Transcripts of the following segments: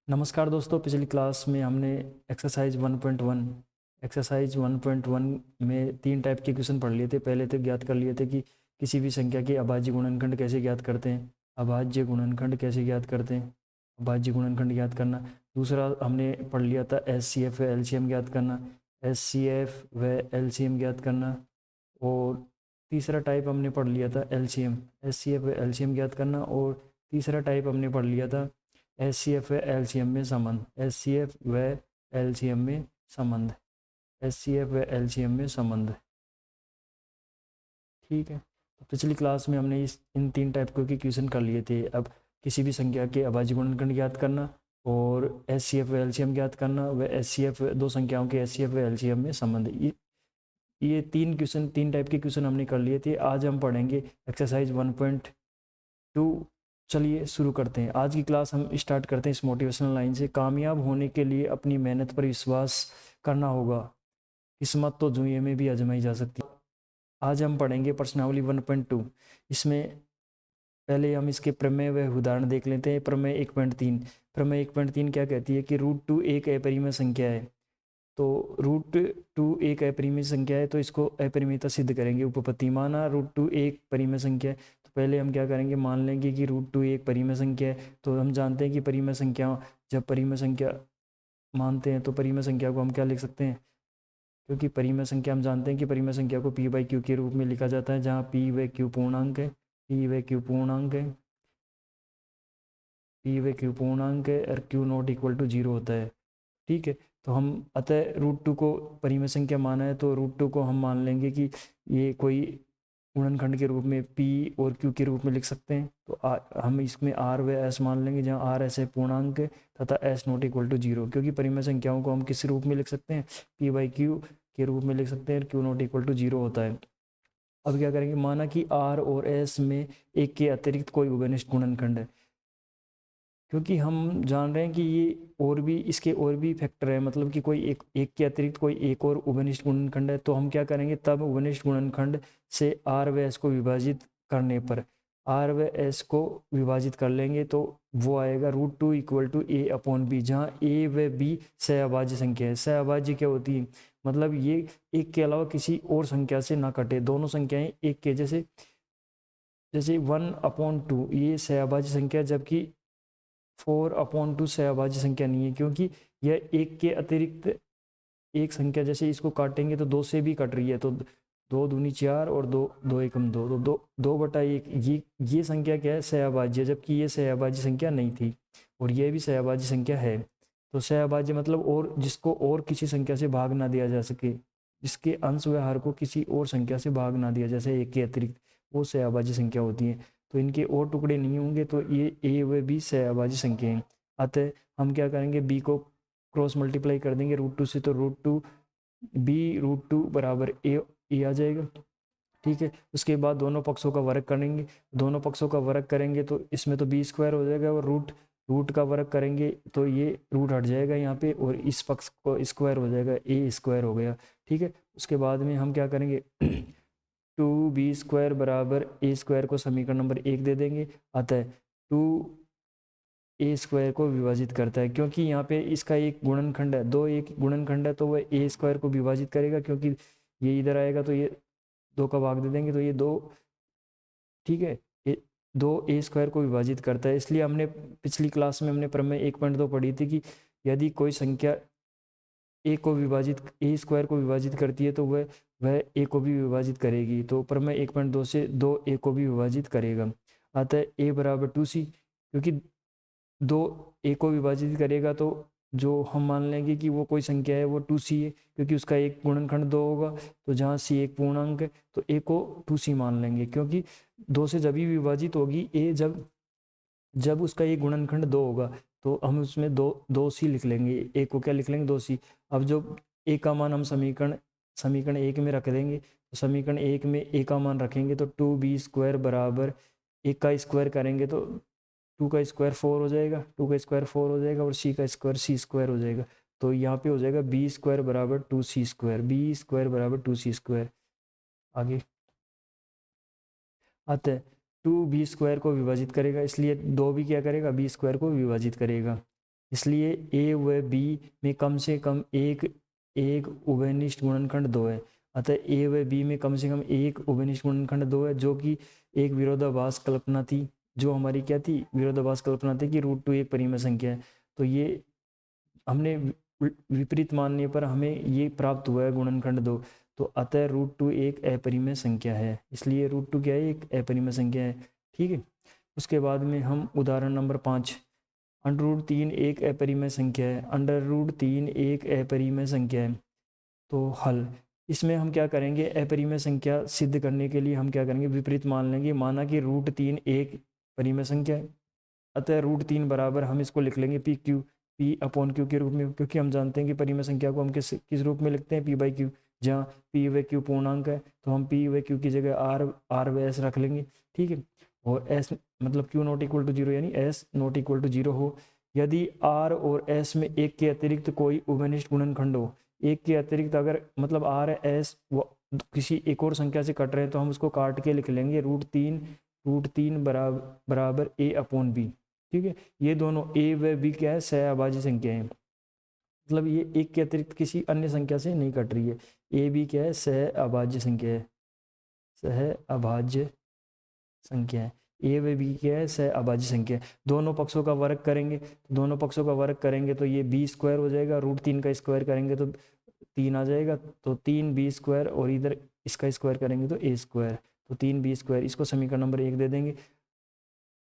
नमस्कार दोस्तों, पिछली क्लास में हमने एक्सरसाइज 1.1 में तीन टाइप के क्वेश्चन पढ़ लिए थे। पहले तो ज्ञात कर लिए थे कि किसी भी संख्या के अभाज्य गुणनखंड कैसे ज्ञात करते हैं, अभाज्य गुणनखंड कैसे ज्ञात करते हैं, अभाज्य गुणनखंड ज्ञात करना। दूसरा हमने पढ़ लिया था एचसीएफ व एलसीएम ज्ञात करना, एचसीएफ व एलसीएम ज्ञात करना। और तीसरा टाइप हमने पढ़ लिया था एलसीएम, एचसीएफ व एलसीएम ज्ञात करना। और तीसरा टाइप हमने पढ़ लिया था एचसीएफ व एलसीएम में संबंध, एचसीएफ व एलसीएम में संबंध, एचसीएफ व एलसीएम में संबंध। ठीक है, तो पिछली क्लास में हमने इन तीन टाइप के क्वेश्चन कर लिए थे। अब किसी भी संख्या के अभाज्य गुणनखंड ज्ञात करना और एचसीएफ व एलसीएम ज्ञात करना व एचसीएफ दो संख्याओं के एचसीएफ व एलसीएम में संबंध। ये तीन टाइप के क्वेश्चन हमने कर लिए थे। आज हम पढ़ेंगे एक्सरसाइज 1.2। चलिए शुरू करते हैं। आज की क्लास हम स्टार्ट करते हैं इस मोटिवेशनल लाइन से। कामयाब होने के लिए अपनी मेहनत पर विश्वास करना होगा, किस्मत तो जुए में भी आजमाई जा सकती है। आज हम पढ़ेंगे प्रश्नावली 1.2। इसमें पहले हम इसके प्रमेय व उदाहरण देख लेते हैं। प्रमेय 1.3। प्रमेय 1.3 क्या कहती है कि √2 एक अपरिमेय संख्या है। तो √2 एक अपरिमेय संख्या है, तो इसको अपरिमेयता सिद्ध करेंगे। उपपत्ति माना √2 एक परिमेय संख्या है, तो पहले हम क्या करेंगे, मान लेंगे कि √2 एक परिमेय संख्या है। तो हम जानते हैं कि परिमेय संख्या, जब परिमेय संख्या मानते हैं तो परिमेय संख्या को हम क्या लिख सकते हैं, क्योंकि परिमेय संख्या हम जानते हैं कि परिमेय संख्या को p/q के रूप में लिखा जाता है, जहाँ p व q पूर्णांक है, p व q पूर्णांक है, p व q पूर्णांक है और q नॉट इक्वल टू 0 होता है। ठीक है, तो हम अतः √2 को परिमेय संख्या माना है, तो √2 को हम मान लेंगे कि ये कोई गुणनखंड के रूप में p और q के रूप में लिख सकते हैं। तो हम इसमें r व s मान लेंगे, जहाँ r ऐसे पूर्णांक है तथा s नॉट इक्वल टू 0, क्योंकि परिमेय संख्याओं को हम किस रूप में लिख सकते हैं, p/q के रूप में लिख सकते हैं और q नॉट इक्वल टू 0 होता है। अब क्या करेंगे, माना कि r और s में एक के अतिरिक्त कोई उभयनिष्ठ गुणनखंड है, क्योंकि हम जान रहे हैं कि ये और भी इसके और भी फैक्टर है, मतलब कि कोई एक के अतिरिक्त कोई एक और उभयनिष्ठ गुणनखंड है। तो हम क्या करेंगे, तब उभयनिष्ठ गुणनखंड से r व s को विभाजित करने पर r व s को विभाजित कर लेंगे, तो वो आएगा √2 इक्वल टू a/b, जहाँ a व b सहअभाज्य संख्या है। सहअभाज्य क्या होती है, मतलब ये एक के अलावा किसी और संख्या से ना कटे, दोनों संख्याएं एक के जैसे 1/2 ये सहअभाज्य संख्या, जबकि 4/2 सहअभाज्य संख्या नहीं है, क्योंकि यह एक के अतिरिक्त एक संख्या, जैसे इसको काटेंगे तो 2 से भी कट रही है, तो 2 दूनी 4 और 2 2 एकम 2, तो 2/1 ये संख्या क्या है, सहअभाज्य, जबकि ये सहअभाज्य संख्या नहीं थी और ये भी सहअभाज्य संख्या है। तो सहअभाज्य मतलब और जिसको और किसी संख्या से भाग ना दिया जा सके, जिसके अंश व हर को किसी और संख्या से भाग ना दिया, जैसे एक के अतिरिक्त, वो सहअभाज्य संख्या होती है। तो इनके और टुकड़े नहीं होंगे, तो ये a व b सहअभाज्य संख्या हैं। अतः हम क्या करेंगे, b को क्रॉस मल्टीप्लाई कर देंगे √2 से, तो √2 b√2 बराबर a आ जाएगा। ठीक है, उसके बाद दोनों पक्षों का वर्ग करेंगे, दोनों पक्षों का वर्ग करेंगे तो इसमें तो b² हो जाएगा, और रूट का वर्ग करेंगे तो ये रूट हट जाएगा यहाँ पे, और इस पक्ष को स्क्वायर हो जाएगा, a² हो गया। ठीक है, उसके बाद में हम क्या करेंगे 2b² बराबर a² को समीकरण नंबर 1 दे देंगे। अतः 2a² को विभाजित करता है, क्योंकि यहाँ पे इसका एक गुणनखंड है, दो एक गुणनखंड है, तो वह a² को विभाजित करेगा, क्योंकि ये इधर आएगा तो ये 2 का भाग दे देंगे, तो ये 2, ठीक है, ये 2a² को विभाजित करता है। इसलिए हमने पिछली क्लास में हमने प्रमेय 1.2 पढ़ी थी कि यदि कोई संख्या a को विभाजित करती है, तो वह a को भी विभाजित करेगी। तो प्रमेय 1.2 से 2a को भी विभाजित करेगा। अतः a बराबर 2c, क्योंकि 2a को विभाजित करेगा, तो जो हम मान लेंगे कि वो कोई संख्या है वो 2c है, क्योंकि उसका एक गुणनखंड 2 होगा, तो जहाँ c एक पूर्णांक है तो a को 2c मान लेंगे, क्योंकि 2 से जब भी विभाजित होगी a, जब उसका एक गुणनखंड 2 होगा, तो हम उसमें 2c लिख लेंगे, a को क्या लिख लेंगे, 2c। अब जो a का मान हम समीकरण 1 में रख देंगे, तो समीकरण 1 में a का मान रखेंगे, तो 2b² बराबर 1 का स्क्वायर करेंगे तो 2 का स्क्वायर 4 हो जाएगा, 2 का स्क्वायर 4 हो जाएगा, और c का स्क्वायर c² हो जाएगा। तो यहाँ पे हो जाएगा b² बराबर 2c², b² बराबर 2c²। आगे अतः 2b² को विभाजित करेगा, इसलिए 2 भी क्या करेगा, b² को विभाजित करेगा। इसलिए ए व बी में कम से कम एक उभयनिष्ठ गुणनखंड 2 है। अतः ए व बी में कम से कम एक उभयनिष्ठ गुणनखंड 2 है, जो कि एक विरोधाभास कल्पना थी। जो हमारी क्या थी? विरोधाभास कल्पना थी कि √2 एक परिमेय संख्या है। तो ये हमने विपरीत मानने पर हमें ये प्राप्त हुआ है गुणनखंड 2। तो अतः √2 एक अपरिमेय संख्या है। इसलिए √2 क्या है? एक अपरिमेय संख्या है। ठीक है। उसके बाद में हम उदाहरण नंबर 5, √3 एक अपरिमेय संख्या है। √3 एक अपरिमेय संख्या है। तो हल, इसमें हम क्या करेंगे? अपरिमेय संख्या सिद्ध करने के लिए हम क्या करेंगे? विपरीत मान लेंगे। माना कि √3 एक परिमेय संख्या है, अतः √3 बराबर हम इसको लिख लेंगे P/Q के रूप में, क्योंकि हम जानते हैं कि परिमेय संख्या को हम किस रूप में लिखते हैं? P/Q। जहाँ P/Q पूर्णांक है तो हम P/Q की जगह R व S रख लेंगे। ठीक है। और S मतलब Q नॉट इक्वल टू 0 यानी S नॉट इक्वल टू 0 हो। यदि R और S में एक के अतिरिक्त कोई उभयनिष्ठ गुणनखंड हो, एक के अतिरिक्त अगर मतलब R S किसी एक और संख्या से कट रहे हैं तो हम उसको काट के लिख लेंगे √3 बराबर A/B। ठीक है। ये दोनों A व B क्या है? सहअभाज्य संख्या है। मतलब ये एक के अतिरिक्त किसी अन्य संख्या से नहीं कट रही है। A B क्या है? सहअभाज्य संख्या है। सहअभाज्य संख्या है। A व B क्या है? सहअभाज्य संख्या है। दोनों पक्षों का वर्ग करेंगे, दोनों पक्षों का वर्ग करेंगे तो ये B² हो जाएगा। √3 का स्क्वायर करेंगे तो 3 आ जाएगा, तो 3B² और इधर इसका स्क्वायर करेंगे तो A², तो 3B²। इसको समीकरण नंबर 1 दे देंगे।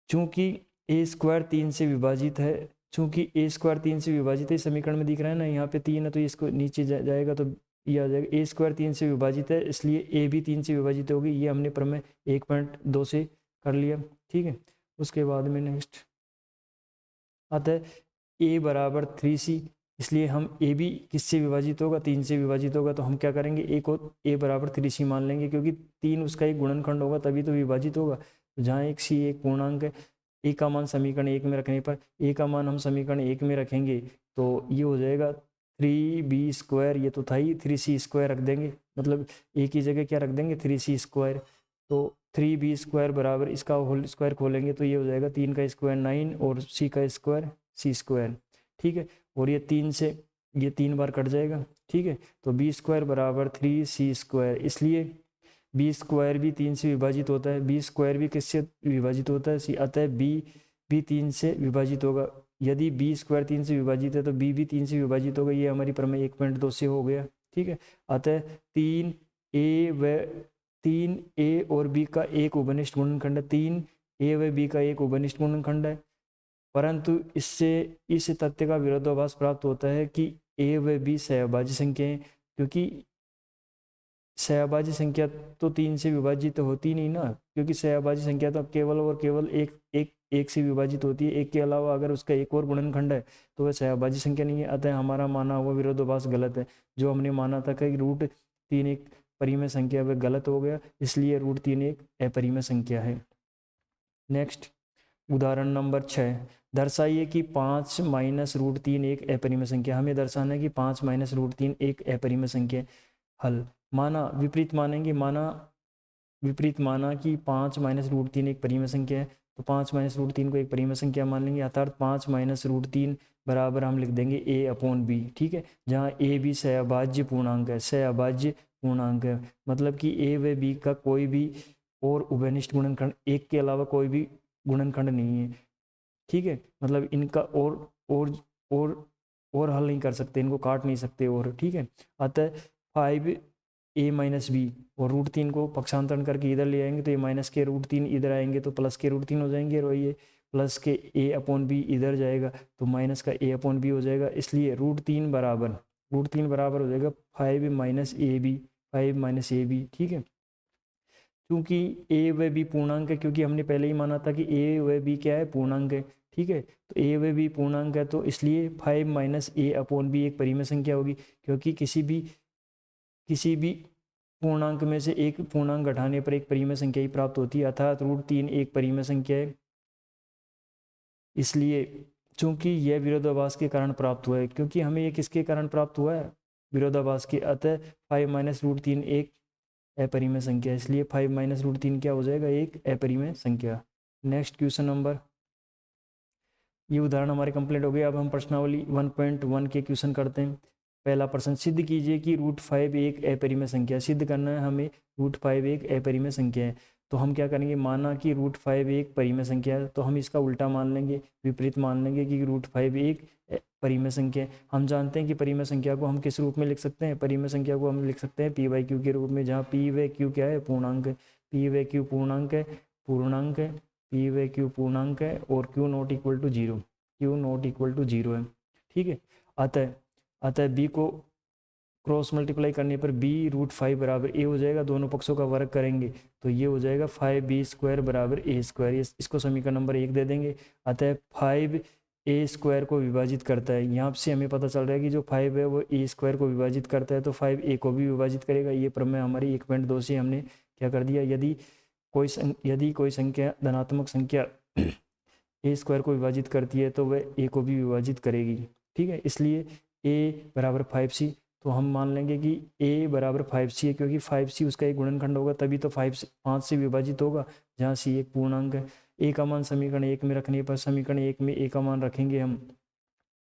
चूंकि A² 3 से विभाजित है, चूंकि A² 3 से विभाजित है, समीकरण में दिख रहा है ना, यहाँ पे 3 है तो इसको नीचे जाएगा तो ये आ जाएगा। A² 3 से विभाजित है, इसलिए A भी 3 से विभाजित होगी। ये हमने प्रमेय 1.2 से कर लिया। ठीक है। उसके बाद में नेक्स्ट आता है A बराबर 3C, इसलिए हम A भी किससे विभाजित होगा? 3 से विभाजित होगा। तो हम क्या करेंगे? A को A बराबर 3C मान लेंगे, क्योंकि 3 उसका एक गुणनखंड होगा तभी तो विभाजित होगा। तो जहाँ एक C एक पूर्णांक है, A का मान समीकरण 1 में रखने पर, A का मान हम समीकरण 1 में रखेंगे तो ये हो जाएगा 3B²। ये तो था ही, 3C² रख देंगे, मतलब A की जगह क्या रख देंगे? 3C²। तो 3B² बराबर इसका होल स्क्वायर खोलेंगे तो ये हो जाएगा 3 का स्क्वायर 9 और C का स्क्वायर C²। ठीक है। और ये 3 से ये 3 बार कट जाएगा। ठीक है। तो B² बराबर 3C²। इसलिए B² भी 3 से विभाजित होता है। B² भी किससे विभाजित होता है? C। अतः B भी 3 से विभाजित होगा। यदि B² 3 से विभाजित है तो B भी 3 से विभाजित होगा। ये हमारी प्रमेय 1.2 से हो गया। ठीक है। अतः 3A और B का एक उभयनिष्ठ गुणनखंड है। 3A व B का एक उभयनिष्ठ गुणनखंड है, परंतु इससे इस तथ्य का विरोधाभास प्राप्त होता है कि A व B सहअभाज्य संख्या है, क्योंकि सहअभाज्य संख्या तो 3 से विभाजित होती नहीं ना, क्योंकि सहअभाज्य संख्या तो केवल और केवल एक से विभाजित होती है। एक के अलावा अगर उसका एक और गुणनखंड है तो वह सहअभाज्य संख्या नहीं है। अतः हमारा माना हुआ विरोधाभास गलत है। जो हमने माना था कि √3 एक परिमेय संख्या वह गलत हो गया, इसलिए √3 एक अपरिमेय संख्या है। नेक्स्ट उदाहरण नंबर 6, दर्शाइए कि 5 माइनस √3 एक अपरिमेय संख्या। हमें दर्शाना है कि 5 माइनस √3 एक अपरिमेय संख्या। हल, माना विपरीत मानेंगे। विपरीत माना कि 5 माइनस √3 एक परिमेय संख्या है, तो 5 माइनस √3 को एक परिमेय संख्या मान लेंगे। अर्थात 5 माइनस √3 बराबर हम लिख देंगे A/B। ठीक है। जहाँ A भी सहअभाज्य पूर्णांक है, सहअभाज्य पूर्णांक है, मतलब कि A व B का कोई भी और उभयनिष्ठ गुणनखंड, एक के अलावा कोई भी गुणनखंड नहीं है। ठीक है। मतलब इनका और हल नहीं कर सकते, इनको काट नहीं सकते और। ठीक है। अतः 5A माइनस बी और √3 को पक्षांतरण करके इधर ले आएंगे तो ये माइनस के √3 इधर आएंगे तो प्लस के √3 हो जाएंगे, और ये प्लस के A/B इधर जाएगा तो माइनस का A/B हो जाएगा। इसलिए √3 बराबर हो जाएगा 5 माइनस AB। ठीक है। क्योंकि A व B पूर्णांक है, क्योंकि हमने पहले ही माना था कि A व B क्या है? पूर्णांक है। ठीक है। तो A व B पूर्णांक है तो इसलिए 5 माइनस A/B एक परिमेय संख्या होगी, क्योंकि किसी भी पूर्णांक में से एक पूर्णांक घटाने पर एक परिमेय संख्या ही प्राप्त होती है, अर्थात √3 एक परिमेय संख्या है। इसलिए चूंकि यह विरोधाभास के कारण प्राप्त हुआ है, क्योंकि हमें ये किसके कारण प्राप्त हुआ है? विरोधाभास के। अतः 5 माइनस √3 एक अपरिमेय संख्या, इसलिए 5 माइनस √3 क्या हो जाएगा? एक अपरिमेय संख्या। नेक्स्ट क्वेश्चन नंबर ये उदाहरण हमारे कंप्लीट हो गए। अब हम प्रश्नावली 1.1 के क्वेश्चन करते हैं। पहला प्रश्न, सिद्ध कीजिए कि √5 एक अपरिमेय संख्या है। सिद्ध करना है हमें √5 एक अपरिमेय संख्या है। तो हम क्या करेंगे, माना कि √5 एक परिमेय संख्या है, तो हम इसका उल्टा मान लेंगे, विपरीत मान लेंगे कि √5 एक परिमेय संख्या है। हम जानते हैं कि परिमेय संख्या को हम किस रूप में लिख सकते हैं, परिमेय संख्या को हम लिख सकते हैं p/q के रूप में, जहाँ p/q क्या है, पूर्णांक है। p/q पूर्णांक है, p/q पूर्णांक है और q not equal to 0, q not equal to 0 है। ठीक है। अतः b को क्रॉस मल्टीप्लाई करने पर b √5 बराबर a हो जाएगा। दोनों पक्षों का वर्ग करेंगे तो ये हो जाएगा 5b² बराबर a²। इसको समीकरण नंबर 1 दे देंगे। अतः 5a² को विभाजित करता है। यहाँ से हमें पता चल रहा है कि जो 5 है वो a² को विभाजित करता है, तो 5a को भी विभाजित करेगा। ये प्रमेय हमारी 1.2 से हमने क्या कर दिया, यदि कोई संख्या धनात्मक संख्या a² को विभाजित करती है तो वह a को भी विभाजित करेगी। ठीक है, इसलिए a बराबर 5c। तो हम मान लेंगे कि a बराबर 5c है, क्योंकि 5c उसका एक गुणनखंड होगा, तभी तो 5 से विभाजित होगा, जहाँ c एक पूर्णांक है। a का मान समीकरण 1 में रखने पर, समीकरण 1 में a का मान रखेंगे हम,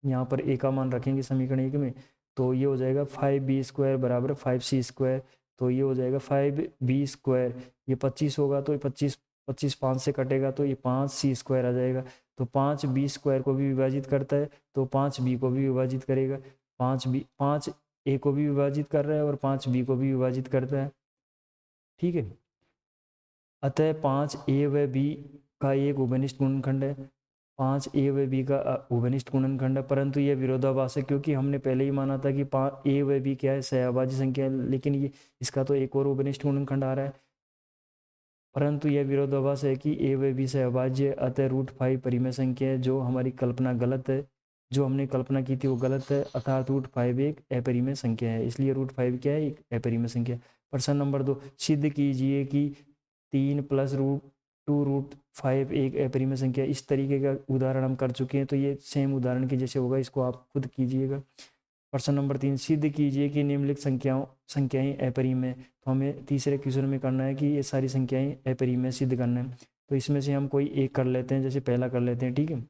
यहाँ पर a का मान रखेंगे समीकरण 1 में, तो ये हो जाएगा 5b² बराबर 5c²। तो ये हो जाएगा 5b², ये 25 होगा तो 25 5 से कटेगा तो ये 5c² आ जाएगा। तो 5b² को भी विभाजित करता है, तो 5b को भी विभाजित करेगा। 5a को भी विभाजित कर रहा है और 5b को भी विभाजित करता है। ठीक है। अतः 5a व b का एक उभयनिष्ठ गुणनखंड है। 5a व b का उभयनिष्ठ गुणनखंड है, परंतु यह विरोधाभास है, क्योंकि हमने पहले ही माना था कि a व b क्या है, सहअभाज्य संख्या है, लेकिन ये इसका तो एक और उभयनिष्ठ गुणनखंड आ रहा है। परंतु यह विरोधाभास है कि a व b सहअभाज्य, अतः √5 परिमेय संख्या है। जो हमारी कल्पना गलत है, जो हमने कल्पना की थी वो गलत है, अर्थात √5 एक अपरिमेय संख्या है। इसलिए √5 क्या है, एक अपरिमेय संख्या। प्रश्न नंबर 2, सिद्ध कीजिए कि 3 + √2√5 एक अपरिमेय संख्या। इस तरीके का उदाहरण हम कर चुके हैं, तो ये सेम उदाहरण के जैसे होगा, इसको आप खुद कीजिएगा। प्रश्न नंबर 3, सिद्ध कीजिए कि निम्नलिखित संख्याएं अपरिमेय। तो हमें तीसरे क्वेश्चन में करना है कि ये सारी संख्याएं अपरिमेय सिद्ध करना है। तो इसमें से हम कोई एक कर लेते हैं, जैसे पहला कर लेते हैं। ठीक है,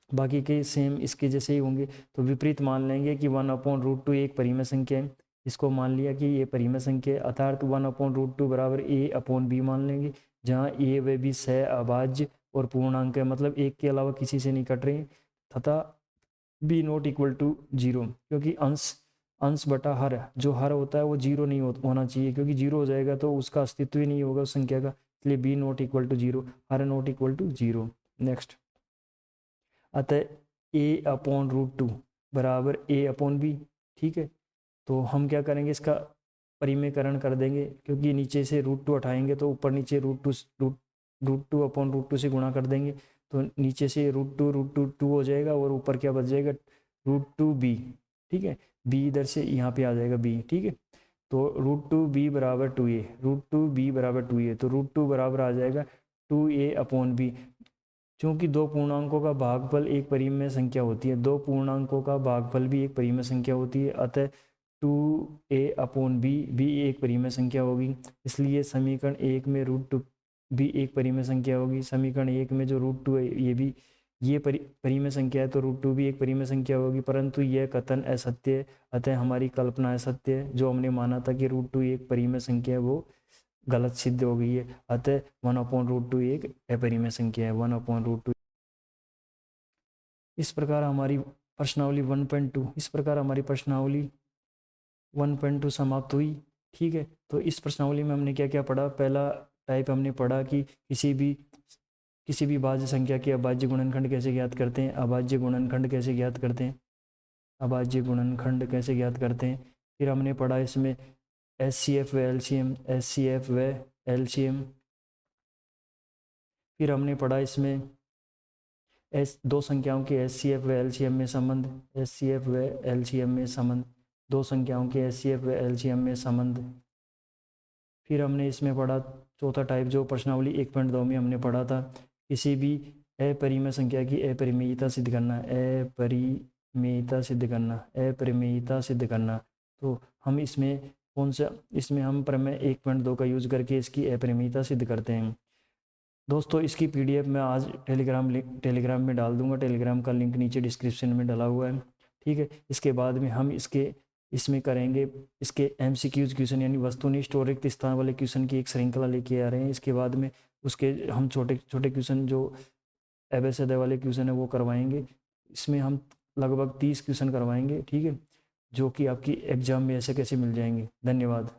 बाकी के सेम इसके जैसे ही होंगे। तो विपरीत मान लेंगे कि 1/√2 एक परिमेय संख्या है। इसको मान लिया कि ये परिमेय संख्या है, अर्थात 1/√2 बराबर a/b मान लेंगे, जहाँ a व b सहअभाज्य और पूर्णांक है, मतलब एक के अलावा किसी से नहीं कट रहे, तथा b नॉट इक्वल टू 0, क्योंकि अंश बटा हर, जो हर होता है वो 0 नहीं होना चाहिए, क्योंकि 0 हो जाएगा तो उसका अस्तित्व ही नहीं होगा उस संख्या का। इसलिए b नॉट इक्वल टू 0, हर नॉट इक्वल टू 0। नेक्स्ट, अतः a/√2 बराबर a/b। ठीक है, तो हम क्या करेंगे, इसका परिमेयकरण कर देंगे, क्योंकि नीचे से √2 हटाएंगे तो ऊपर नीचे √2/√2 से गुणा कर देंगे, तो नीचे से √2 हो जाएगा और ऊपर क्या बच जाएगा, √2b। ठीक है, b इधर से यहाँ पे आ जाएगा b। ठीक है, तो √2b बराबर 2a, √2b बराबर 2a, तो √2 बराबर आ जाएगा 2a/b। क्योंकि दो पूर्णांकों का भागफल एक परिमेय संख्या होती है, दो पूर्णांकों का भागफल भी एक परिमेय संख्या होती है, अतः 2a/b भी एक परिमेय संख्या होगी। इसलिए समीकरण 1 में √2 भी एक परिमेय संख्या होगी। समीकरण 1 में जो √2 है ये परिमेय संख्या है, तो √2 भी एक परिमेय संख्या होगी, परंतु यह कथन असत्य है। अतः हमारी कल्पना असत्य है, जो हमने माना था कि √2 एक परिमेय संख्या है वो गलत सिद्ध हो गई है। अतः 1/√2 एक अपरिमेय संख्या है, 1/√2। इस प्रकार हमारी प्रश्नावली 1.2 समाप्त हुई। ठीक है, तो इस प्रश्नावली में हमने क्या क्या पढ़ा। पहला टाइप हमने पढ़ा कि किसी भी भाज्य संख्या के अभाज्य गुणनखंड कैसे ज्ञात करते हैं, अभाज्य गुणनखंड कैसे ज्ञात करते हैं, अभाज्य गुणनखंड कैसे ज्ञात करते हैं। फिर हमने पढ़ा इसमें HCF व LCM। फिर हमने पढ़ा इसमें दो संख्याओं के HCF व LCM में संबंध, HCF व LCM में संबंध, दो संख्याओं के HCF व LCM में संबंध। फिर हमने इसमें पढ़ा चौथा टाइप, जो प्रश्नावली 1.2 में हमने पढ़ा था, किसी भी अपरिमेय संख्या की अपरिमेयता सिद्ध करना, अपरिमेयता सिद्ध करना, अपरिमेयता सिद्ध करना। तो हम इसमें इसमें हम प्रमेय 1.2 का यूज करके इसकी अपरिमेयता सिद्ध करते हैं। दोस्तों इसकी पीडीएफ मैं आज टेलीग्राम में डाल दूंगा। टेलीग्राम का लिंक नीचे डिस्क्रिप्शन में डाला हुआ है, ठीक है। इसके बाद में हम इसमें करेंगे इसके एमसीक्यूज क्वेश्चन, यानी वस्तुनिष्ठ और रिक्त स्थान वाले क्वेश्चन की एक श्रृंखला लेके आ रहे हैं। इसके बाद में उसके हम छोटे छोटे क्वेश्चन जो एबेसिडे वाले क्वेश्चन है वो करवाएंगे। इसमें हम लगभग 30 क्वेश्चन करवाएंगे, ठीक है, जो कि आपकी एग्जाम में ऐसे कैसे मिल जाएंगे। धन्यवाद।